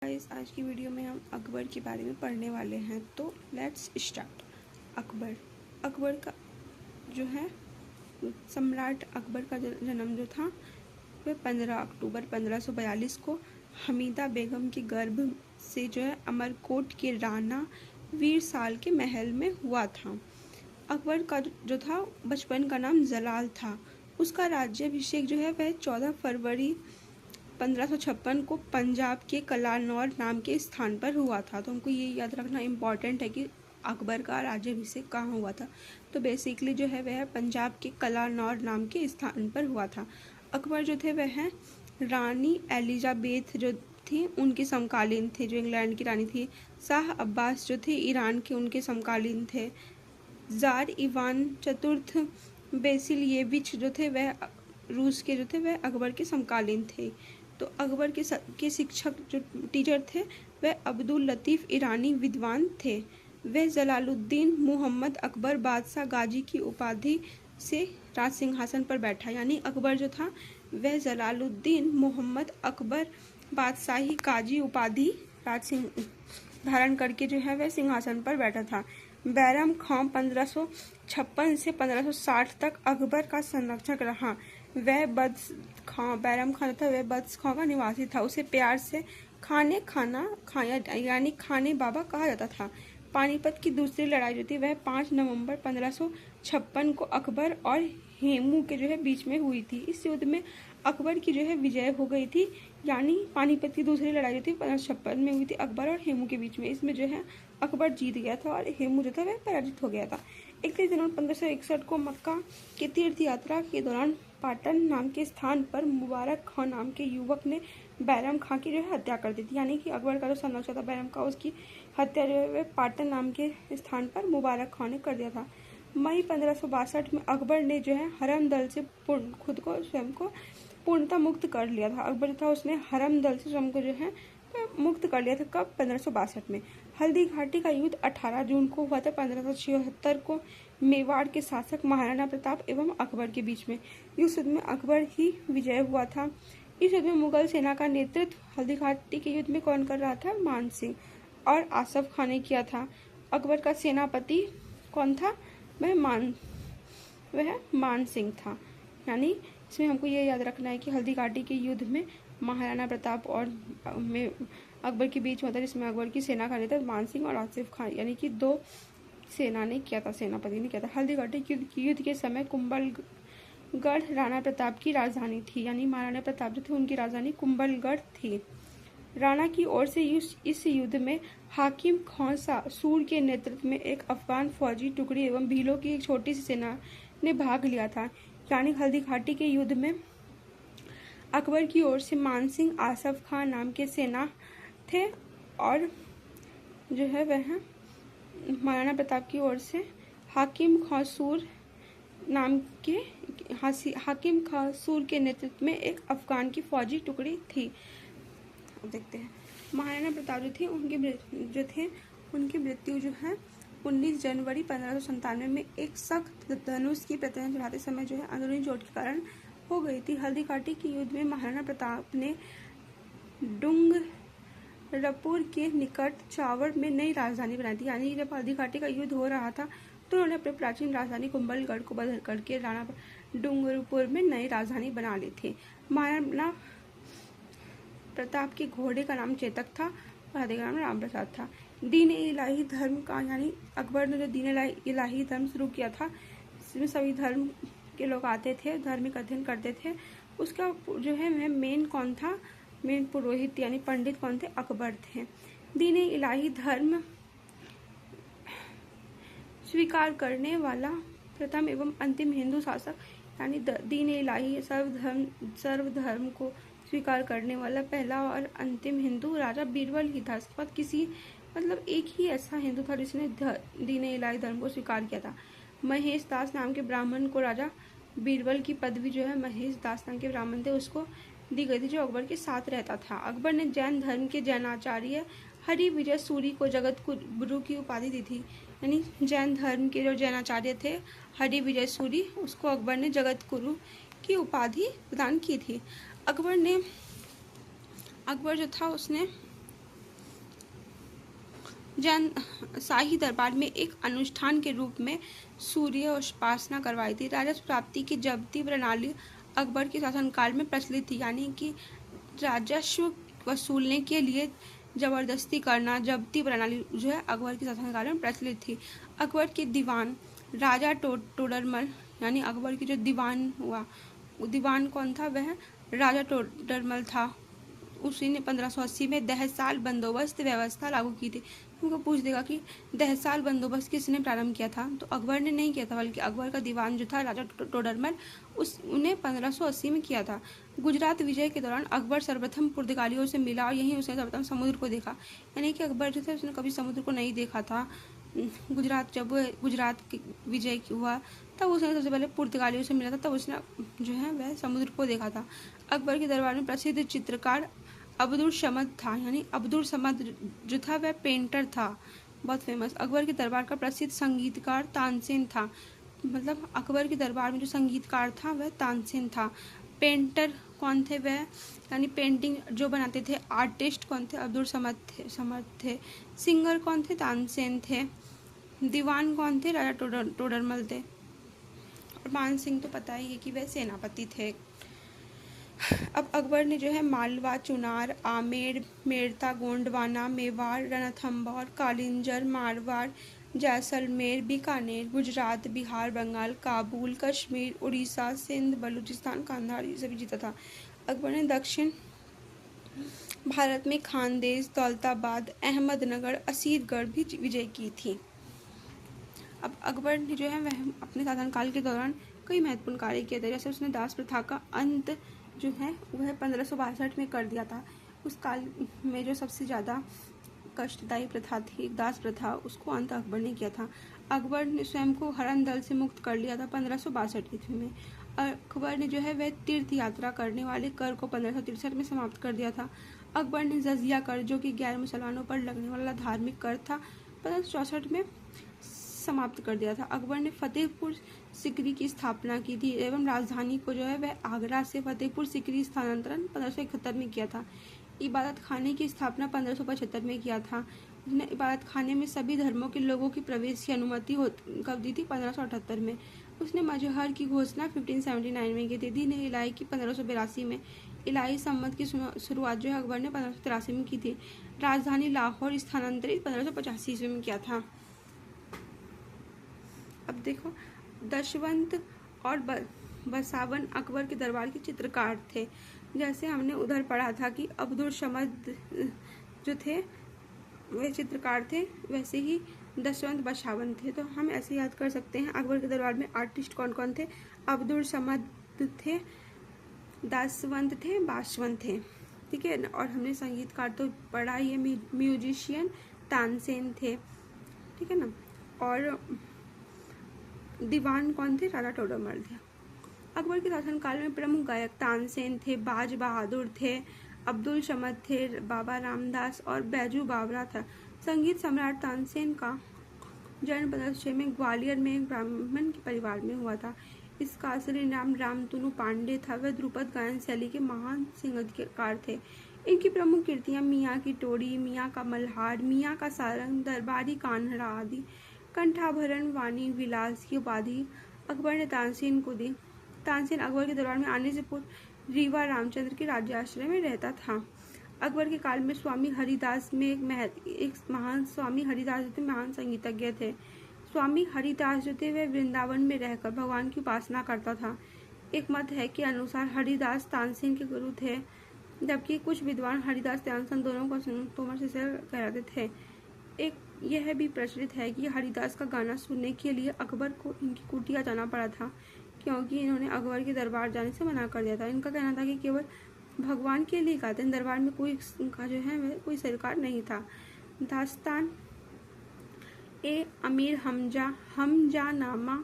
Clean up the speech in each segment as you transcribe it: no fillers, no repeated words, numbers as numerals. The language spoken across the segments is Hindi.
गाइस, आज की वीडियो में हम अकबर के बारे में पढ़ने वाले हैं। तो लेट्स स्टार्ट। अकबर का जो है सम्राट अकबर का जन्म जो था वह 15 अक्टूबर 1542 को हमीदा बेगम के गर्भ से जो है अमरकोट के राणा वीर साल के महल में हुआ था। अकबर का जो था बचपन का नाम जलाल था। उसका राज्याभिषेक जो है वह 14 फरवरी 1556 को पंजाब के कलानौर नाम के स्थान पर हुआ था। तो हमको ये याद रखना इम्पॉर्टेंट है कि अकबर का राज्याभिषेक कहाँ हुआ था। तो बेसिकली जो है वह पंजाब के कलानौर नाम के स्थान पर हुआ था। अकबर जो थे वह रानी एलिजाबेथ जो थी उनके समकालीन थे, जो इंग्लैंड की रानी थी। शाह अब्बास जो थे ईरान के उनके समकालीन थे। जार इवान चतुर्थ बेसिलिएविच जो थे वह रूस के जो थे वह अकबर के समकालीन थे। तो अकबर के शिक्षक जो टीचर थे वह अब्दुल लतीफ़ ईरानी विद्वान थे। वह जलालुद्दीन मुहम्मद अकबर बादशाह गाजी की उपाधि से राज सिंहासन पर बैठा। यानी अकबर जो था वह जलालुद्दीन मुहम्मद अकबर बादशाही गाजी उपाधि राज धारण करके जो है वह सिंहासन पर बैठा था। बैरम खां 1556 से 1560 तक अकबर का संरक्षक रहा। वह बैरम खान था, वह बद्स खां का निवासी था। उसे प्यार से खाया यानी खाने बाबा कहा जाता था। पानीपत की दूसरी लड़ाई जो थी वह 5 नवंबर 1556 को अकबर और हेमू के जो है बीच में हुई थी। इस युद्ध में अकबर की जो है विजय हो गई थी। यानी पानीपत की दूसरी लड़ाई जो थी 1556 में हुई थी अकबर और हेमू के बीच में। इसमें जो है अकबर जीत गया था और हेमू जो था वह पराजित हो गया था। 31 जनवरी 1561 को मक्का की तीर्थ यात्रा के दौरान पाटन नाम के स्थान पर मुबारक खां नाम के युवक ने बैरम खां की जो है हत्या कर दी थी। यानी कि अकबर का जो संरक्षक था बैरम खां, उसकी हत्या जो है वह पाटन नाम के स्थान पर मुबारक खां ने कर दिया था। मई 1562 में अकबर ने जो है हरम दल से खुद को स्वयं को पूर्णतः मुक्त कर लिया था। अकबर जो था उसने हरम दल से स्वयं को जो है मुक्त कर लिया था। कब? 1562 में। हल्दी घाटी का युद्ध 18 जून को हुआ था 1576 को मेवाड़ के शासक महाराणा प्रताप एवं अकबर के बीच में। इस युद्ध में अकबर ही विजय हुआ था। इस युद्ध में मुगल सेना का नेतृत्व हल्दी घाटी के युद्ध में कौन कर रहा था? मान सिंह और आसफ खान ने किया था। अकबर का सेनापति कौन था? वह मान सिंह था। यानी इसमें हमको ये याद रखना है कि हल्दी घाटी के युद्ध में महाराणा प्रताप और अकबर के बीच में था, जिसमें अकबर की सेना का नेता मान सिंह और आसिफ खान यानी कि दो सेना ने किया था, सेनापति ने किया था। हल्दी घाटी के युद्ध के समय कुंभलगढ़ राणा प्रताप की राजधानी थी। यानी महाराणा प्रताप जो थे उनकी राजधानी कुंभलगढ़ थी। राणा की ओर से इस युद्ध में हाकिम खान सूर के नेतृत्व में एक अफगान फौजी टुकड़ी एवं भीलों की एक छोटी सी सेना ने भाग लिया था। यानी हल्दी घाटी के युद्ध में अकबर की ओर से मान सिंह, आसफ खान नाम के सेना थे और जो है वह महाराणा प्रताप की ओर से हाकिम खासूर के नेतृत्व में एक अफगान की फौजी टुकड़ी थी। अब देखते हैं महाराणा प्रताप जो थे उनकी मृत्यु जो है 19 जनवरी 1597 में एक सख्त धनुष की प्रतिमा चढ़ाते समय जो है अंदरूनी चोट के कारण हो गई थी। हल्दी घाटी के युद्ध में महाराणा प्रताप ने डूंगरपुर के निकट चावड़ में नई राजधानी बनाई थी। यानी जब हल्दी घाटी का युद्ध हो रहा था तो उन्होंने अपनी प्राचीन राजधानी कुंभलगढ़ को बदल करके राणा डूंगरपुर में नई राजधानी बना ली थी। महाराणा प्रताप के घोड़े का नाम चेतक था और हाथी का नाम राम प्रसाद था। दीन इलाही धर्म का यानी अकबर ने जो दीन इलाही धर्म शुरू किया था, इसमें सभी धर्म के लोग आते थे, धार्मिक अध्ययन करते थे। उसका जो है वह मेन पुरोहित यानी पंडित कौन थे? अकबर थे। दीन इलाही धर्म स्वीकार करने वाला प्रथम एवं अंतिम हिंदू शासक, यानी दीन इलाही सर्वधर्म को स्वीकार करने वाला पहला और अंतिम हिंदू राजा बीरबल ही था। इसके बाद एक ही ऐसा हिंदू था जिसने दीन इलाही धर्म को स्वीकार किया था। महेश दास नाम के ब्राह्मण को राजा बीरबल की पदवी जो है महेश दास नाम के ब्राह्मण थे उसको दी गई थी, जो अकबर के साथ रहता था। अकबर ने जैन धर्म के जैनाचार्य हरि विजय सूरी को जगत गुरु की उपाधि दी थी। यानी जैन धर्म के जो जैनाचार्य थे हरि विजय सूरी, उसको अकबर ने जगत गुरु की उपाधि प्रदान की थी। अकबर जो था उसने जैन शाही दरबार में एक अनुष्ठान के रूप में सूर्य उपासना करवाई थी। राजस्व प्राप्ति की जब्ती प्रणाली अकबर के शासनकाल में प्रचलित थी, यानी कि राजस्व वसूलने के लिए जबरदस्ती करना, जब्ती प्रणाली जो है अकबर के शासनकाल में प्रचलित थी। अकबर के दीवान राजा टोडरमल, यानी अकबर की जो दीवान हुआ, दीवान कौन था? वह राजा टोडरमल था। उसी ने 1580 में दहसाल बंदोबस्त व्यवस्था लागू की थी। तुमको पूछ देगा कि दहसाल बंदोबस्त किसने प्रारंभ किया था, तो अकबर ने नहीं किया था, बल्कि अकबर का दीवान जो था राजा टोडरमल, उन्हें 1580 में किया था। गुजरात विजय के दौरान अकबर सर्वप्रथम पुर्तगालियों से मिला और यहीं उसने सर्वप्रथम समुद्र को देखा। यानी कि अकबर जो था उसने कभी समुद्र को नहीं देखा था। जब गुजरात विजय हुआ तब उसने सबसे पहले पुर्तगालियों से मिला था, तब उसने जो है वह समुद्र को देखा था। अकबर के दरबार में प्रसिद्ध चित्रकार अब्दुल समद था, यानी अब्दुल समद जो था वह पेंटर था, बहुत फेमस। अकबर के दरबार का प्रसिद्ध संगीतकार तानसेन था, मतलब अकबर के दरबार में जो संगीतकार था वह तानसेन था। पेंटर कौन थे? वह यानी पेंटिंग जो बनाते थे, आर्टिस्ट कौन थे? अब्दुल समद थे। सिंगर कौन थे? तानसेन थे। दीवान कौन थे? राजा टोडरमल थे। और मान सिंह तो पता ही है कि वह सेनापति थे। अब अकबर ने जो है मालवा, चुनार, आमेर, मेड़ता, गोंडवाना, मेवाड़, रणथंभौर, कालिंजर, मारवाड़, जैसलमेर, बीकानेर, गुजरात, बिहार, बंगाल, काबुल, कश्मीर, उड़ीसा, सिंध, बलूचिस्तान, कंधार ये सभी जीता था। अकबर ने दक्षिण भारत में खानदेश, दौलताबाद, अहमदनगर, असीरगढ़ भी विजय की थी। अब अकबर ने जो है वह अपने शासनकाल के दौरान कई महत्वपूर्ण कार्य किए थे। जैसे उसने दास प्रथा का अंत जो है वह 1562 में कर दिया था। उस काल में जो सबसे ज़्यादा कष्टदायी प्रथा थी, दास प्रथा, उसको अंत अकबर ने किया था। अकबर ने स्वयं को हरण दल से मुक्त कर लिया था 1562 ईस्वी में। अकबर ने जो है वह तीर्थ यात्रा करने वाले कर को 1563 में समाप्त कर दिया था। अकबर ने जजिया कर, जो कि गैर मुसलमानों पर लगने वाला धार्मिक कर था, 1564 में समाप्त कर दिया था। अकबर ने फतेहपुर सिकरी की स्थापना की थी एवं राजधानी को जो है वह आगरा से फतेहपुर सिकरी स्थानांतरण 1571 में किया था। इबादत खाने की स्थापना 1575 में किया था। उसने इबादत खाने में सभी धर्मों के लोगों की प्रवेश की अनुमति कब दी थी? 1578 में। उसने मजहर की घोषणा 1579 में की थी। दीन इलाही की 1582 में। इलाही सम्मत की शुरुआत जो है अकबर ने 1583 में की थी। राजधानी लाहौर स्थानांतरित 1585 ईस्वी में किया था। अब देखो, दशवंत और बसावन अकबर के दरबार के चित्रकार थे। जैसे हमने उधर पढ़ा था कि अब्दुल समद जो थे वे चित्रकार थे, वैसे ही दशवंत बसावन थे। तो हम ऐसे याद कर सकते हैं अकबर के दरबार में आर्टिस्ट कौन कौन थे? अब्दुल समद थे, दशवंत थे, बासवंत थे, ठीक है ना। और हमने संगीतकार तो पढ़ा ही है, म्यूजिशियन तानसेन थे, ठीक है ना। और दीवान कौन थे? राजा टोडरमल थे। अकबर के शासनकाल में प्रमुख गायक तानसेन थे, बाज बहादुर थे, अब्दुल समद थे, बाबा रामदास और बैजू बावरा था। संगीत सम्राट तानसेन का जन्म 1506 में ग्वालियर में एक ब्राह्मण के परिवार में हुआ था। इसका असली नाम रामतनु पांडे था। वह ध्रुपद गायन शैली के महान संगीतकार थे। इनकी प्रमुख कृतियां मियाँ की टोड़ी, मियाँ का मल्हार, मियाँ का सारंग, दरबारी कान्हड़ा आदि। कंठाभरण वाणी विलास की उपाधि अकबर ने तानसेन को दी। तानसेन अकबर के दरबार में आने से पूर्व रीवा रामचंद्र के राज्याश्रय में रहता था। अकबर के काल में स्वामी हरिदास में एक महान स्वामी हरिदास थे, महान संगीतज्ञ थे। स्वामी हरिदास जो थे वह वृंदावन में रहकर भगवान की उपासना करता था। एक मत है कि अनुसार हरिदास तानसेन के गुरु थे, जबकि कुछ विद्वान हरिदास तानसेन दोनों को तोमर शिष्य कहलाते थे। एक यह भी प्रचलित है कि हरिदास का गाना सुनने के लिए अकबर को इनकी कुटिया जाना पड़ा था, क्योंकि इन्होंने अकबर के दरबार जाने से मना कर दिया था। इनका कहना था कि केवल भगवान के लिए गाते हैं, दरबार में कोई का जो है कोई सरकार नहीं था। दास्तान ए अमीर हमजा नामा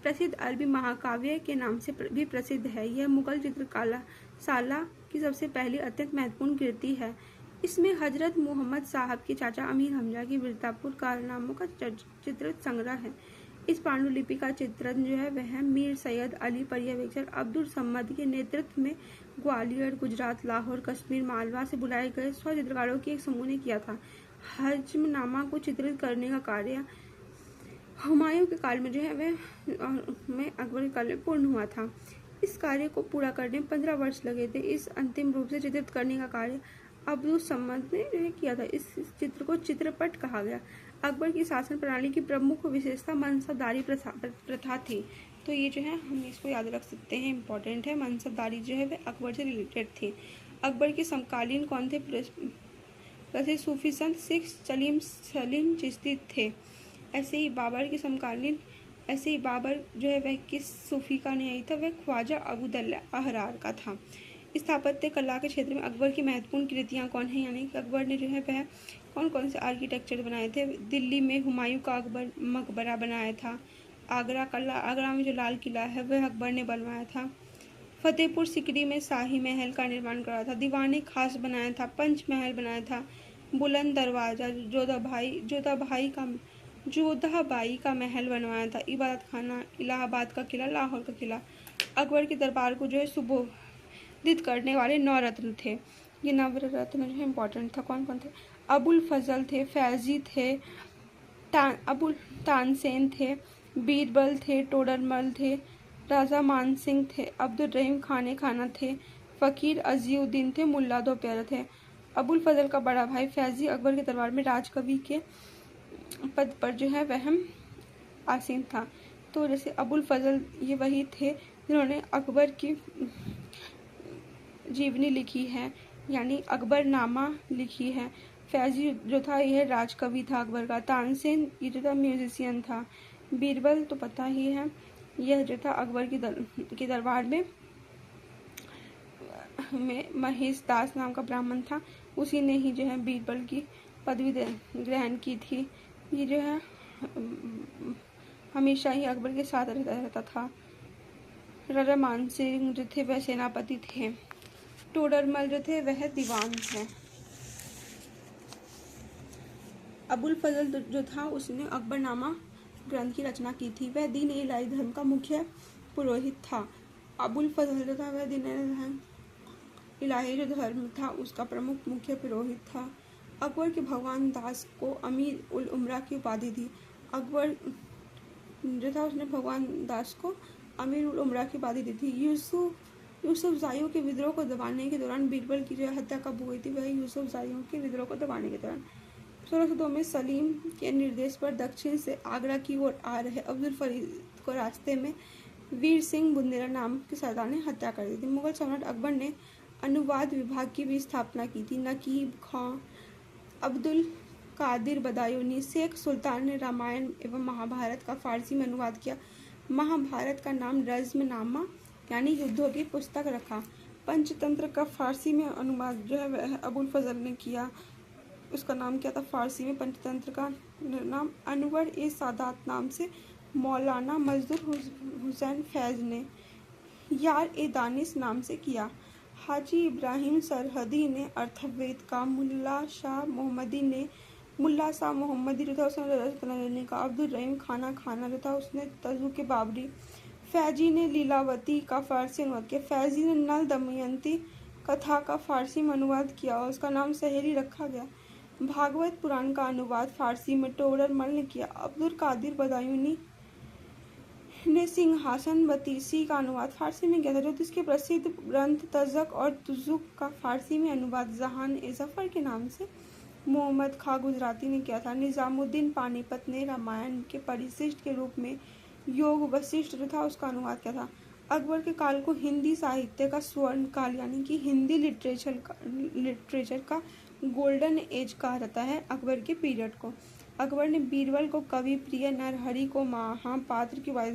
प्रसिद्ध अरबी महाकाव्य के नाम से भी प्रसिद्ध है। यह मुगल चित्रकला साला की सबसे पहली अत्यंत महत्वपूर्ण कृति है। इसमें हजरत मोहम्मद साहब के चाचा अमीर हमजा की वीरतापूर्ण कारनामों का चित्रित संग्रह है। इस पांडुलिपि का चित्रण जो है वह मीर सैयद अली पर्यवेक्षक अब्दुल सम्मद के नेतृत्व में ग्वालियर, गुजरात, लाहौर, कश्मीर, मालवा से बुलाए गए 100 चित्रकारों के एक समूह ने किया था। हजमनामा को चित्रित करने का कार्य हुमायूं के काल में जो है वह अकबर के काल में पूर्ण हुआ था। इस कार्य को पूरा करने में 15 वर्ष लगे थे। इस अंतिम रूप से चित्रित करने का कार्य अब्दुल सम्मद ने किया था। इस चित्र को चित्रपट कहा गया। अकबर की शासन प्रणाली की प्रमुख विशेषता मनसबदारी प्रथा थी। तो ये जो है हम इसको याद रख सकते हैं, इम्पोर्टेंट है। मनसबदारी जो है वह अकबर से रिलेटेड थी। अकबर के समकालीन कौन थे? प्रसिद्ध सूफी संत शेख सलीम चिश्ती थे। ऐसे ही बाबर जो है वह किस सूफी का नहीं था? वह ख्वाजा अबूदल्ला अहरार का था। स्थापत्य कला के क्षेत्र में अकबर की महत्वपूर्ण कृतियां कौन है? यानी कि अकबर ने जो है वह कौन कौन से आर्किटेक्चर बनाए थे? दिल्ली में हुमायूं का अकबर मकबरा बनाया था। आगरा में जो लाल किला है वह अकबर ने बनवाया था। फतेहपुर सीकरी में शाही महल का निर्माण कराया था। दीवाने खास बनाया था। पंच महल बनाया था। बुलंद दरवाजा जोधाबाई का महल बनवाया था। इबादत खाना, इलाहाबाद का किला, लाहौर का किला। अकबर के दरबार को जो है सुशोभित करने वाले 9 रत्न थे। ये 9 रत्न जो है इम्पोर्टेंट था। कौन कौन थे? अबुल फजल थे, फैजी थे, अबुल तानसेन थे, बीरबल थे, टोडरमल थे, राजा मानसिंह थे, अब्दुल रहीम खाना थे, फ़कीर अजीउद्दीन थे, मुल्ला दो प्यारे थे। अबुल फजल का बड़ा भाई फैजी अकबर के दरबार में राजकवि के पद पर जो है वह आसीन था। तो जैसे अबुल फजल ये वही थे जिन्होंने अकबर की जीवनी लिखी है, यानी अकबरनामा लिखी है। फैजी जो था यह राजकवि था अकबर का। तानसेन ये जो था म्यूजिशियन था। बीरबल तो पता ही है, यह जो था अकबर के दरबार में महेश दास नाम का ब्राह्मण था, उसी ने ही जो है बीरबल की पदवी ग्रहण की थी। ये जो है हमेशा ही अकबर के साथ रहता था। राजा मानसिंह जो थे वह सेनापति थे। टोडरमल जो थे वह दीवान थे। अबुल फजल जो था उसने अकबरनामा ग्रंथ की रचना की थी। वह दीन इलाही धर्म का मुख्य पुरोहित था। अबुल फजल जो था वह दीन इलाही जो धर्म था उसका प्रमुख मुख्य पुरोहित था। अकबर के भगवान दास को अमीर उल उमरा की उपाधि थी। अकबर जो था उसने भगवान दास को अमीर उल उमरा की उपाधि दी थी। यूसुफजाइयों के विद्रोह को दबाने के दौरान बीरबल की जो हत्या कब हुई थी? वह यूसुफजाइयों के विद्रोह को दबाने के दौरान 1602 में सलीम के निर्देश पर दक्षिण से आगरा की ओर आ रहे अब्दुल फरीद को रास्ते में वीर सिंह बुंदेला नाम के सरदार ने हत्या कर दी थी। मुगल सम्राट अकबर ने अनुवाद विभाग की भी स्थापना की थी। नकीब खां, अब्दुल कादिर बदायूनी, शेख सुल्तान ने रामायण एवं महाभारत का फारसी में अनुवाद किया। महाभारत का नाम रज़्मनामा यानी युद्धों की पुस्तक रखा। पंचतंत्र का फारसी में अनुवाद जो है वह अबुल फजल ने किया। उसका नाम क्या था फारसी में? पंचतंत्र का नाम अनवर ए सादात नाम से मौलाना मजदूर हुसैन फैज ने यार ए दानिश नाम से किया। हाजी इब्राहिम सरहदी ने अर्थवेद का, मुल्ला शाह मोहम्मदी जो था उसने का, अब्दुल रहीम खाना जो था उसने तजु के बाबरी, फैजी ने लीलावती का फारसी अनुवाद किया। फैजी ने नल दमयंती कथा का फारसी में अनुवाद किया और उसका नाम सहेली रखा गया। भागवत पुराण का अनुवाद फारसी में टोडरमल ने किया। अब्दुल कादिर बदायूनी ने सिंहासन बतीसी का अनुवाद फारसी में किया था। ज्योतिष के प्रसिद्ध ग्रंथ तज़क और तुज़ुक का फारसी में अनुवाद जहान ए जफर के नाम से मोहम्मद खां गुजराती ने किया था। निजामुद्दीन पानीपत ने रामायण के परिशिष्ट के रूप में योग वशिष्ठ जो था उसका अनुवाद किया था। अकबर के काल को हिंदी साहित्य का स्वर्ण काल यानी कि हिंदी लिटरेचर का गोल्डन एज कहा जाता है अकबर के पीरियड को। अकबर ने बीरबल को कवि प्रिय नरहरि को महापात्र की उपाधि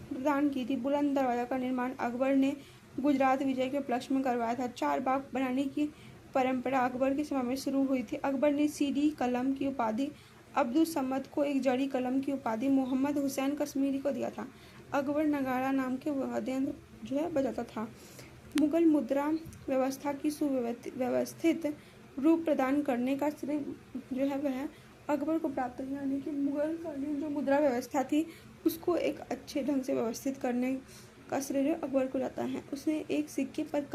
प्रदान की थी। बुलंद दरवाजा का निर्माण अकबर ने गुजरात विजय के उपलक्ष्य में करवाया था। 4 बाग बनाने की परंपरा अकबर के समय में शुरू हुई थी। अकबर ने सीडी कलम की उपाधि अब्दुल समद को, एक जड़ी कलम की उपाधि मोहम्मद हुसैन कश्मीरी को दिया था। अकबर नगाड़ा नाम के वाद्ययंत्र जो है बजाता था। मुगल मुद्रा व्यवस्था की सुव्यवस्थित रूप प्रदान करने का श्रेय जो है वह अकबर को प्राप्त हुई, यानी कि मुगल कालीन जो मुद्रा व्यवस्था थी उसको एक अच्छे ढंग से व्यवस्थित करने का श्रेय अकबर को जाता है। उसने एक सिक्के पर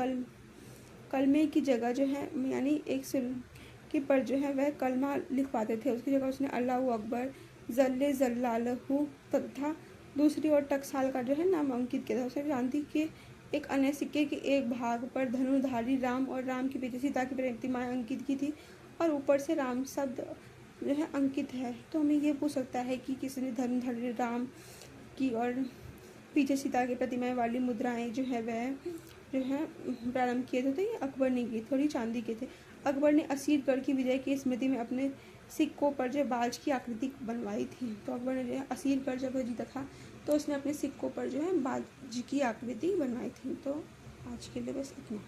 कलमे की जगह जो है, यानी एक सिक्के पर जो है वह कलमा लिखवाते थे, उसकी जगह उसने अल्लाहु अकबर जल्ले जल्लालहू तथा दूसरी ओर टकसाल का जो है नाम अंकित किया था। उसने गांधी के एक अन्य सिक्के के एक भाग पर धनुर्धारी राम और राम के पीछे सीता की प्रतिमाएं अंकित की थी और ऊपर से राम शब्द जो है अंकित है। तो हमें ये पूछ सकता है कि किसने धनुर्धारी राम की और पीछे सीता की प्रतिमाएं वाली मुद्राएं जो है वह जो है प्रारंभ किए थे। तो ये अकबर ने की, थोड़ी चांदी के थे। अकबर ने असीरगढ़ की विजय की स्मृति में अपने सिक्कों पर जो बाज की आकृति बनवाई थी। तो अकबर ने जो है असीरगढ़ जब जीता था तो उसने अपने सिक्कों पर जो है बाज की आकृति बनवाई थी। तो आज के लिए बस इतना।